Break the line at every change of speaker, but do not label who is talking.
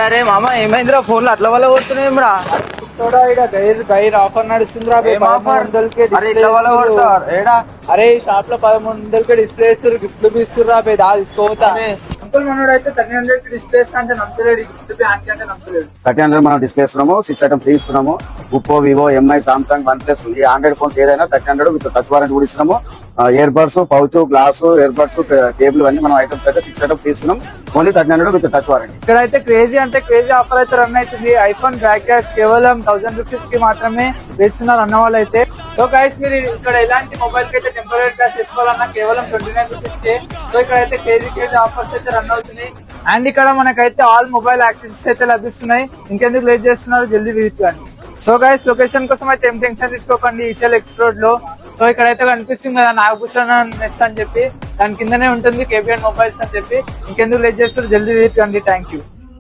అరే మామ ఏమైందిరా ఫోన్లు అట్లా వల్ల కొడుతున్నాయి
గైర్ ఆఫర్ నడుస్తుందిరా. అరే షాప్ లో 1300 డిస్ప్లే ఇస్తారు, గిఫ్ట్లు ఇస్తుర్రా. దాదా తీసుకోవద్దా? అంకుల్ మనోడు అయితే 1300 డిస్ప్లే అంటే నమ్మలేడు, గిఫ్ట్ అంటే నమ్మలేడు.
1300 మనం డిస్ప్లే ఇస్తున్నాము, 6 ఐటమ్ ఫ్రీ ఇస్తున్నాము. Oppo, Vivo, MI, Samsung, one plus ఈ ఆండ్రాయిడ్ ఫోన్స్ ఏదైనా 1300 విత్ టచ్ వారెంటీ కూడా ఇస్తున్నాము. Ear buds, pouch, glass, ear buds, cable అన్ని మనం ఐటమ్స్ అయితే 6 ఐటమ్ ఫ్రీ ఇస్తున్నాం. Only 1300 with touch warranty.
ఇక్కడ అయితే క్రేజీ ఆఫర్ అయితే రన్ అవుతుంది. ఐఫోన్ బ్యాక్ క్యాష్ కేవలం 1000 రూపీస్ కి మాత్రమే వేస్తున్నారు అన్న వాళ్ళు అయితే. సో గైస్ మీరు ఇక్కడ ఎలాంటి మొబైల్ కి అయితే టెంపరీ గ్లాస్ తీసుకోవాలన్నా కేవలం 29 రూపీస్ కే. సో ఇక్కడ అయితే క్రేజీ ఆఫర్స్ అయితే రన్ అవుతున్నాయి. అండ్ ఇక్కడ మనకైతే ఆల్ మొబైల్ యాక్సెసరీస్ అయితే లభిస్తున్నాయి. ఇంకెందుకు లేట్ చేస్తున్నారు, జల్దీ విజిట్ చేయండి. సో గైస్ లొకేషన్ కోసం అయితే ఏం టెన్షన్ తీసుకోకండి, ఈసీఎల్ ఎక్స్ రోడ్ లో. సో ఇక్కడ అయితే కనిపిస్తుంది కదా నాగభూషణ్ మెస్ అని చెప్పి, దాని కిందనే ఉంటుంది కేబిఎన్ మొబైల్స్ అని చెప్పి. ఇంకెందుకు లేట్ చేస్తారు, జల్దీ విజిట్ చేయండి. Thank you.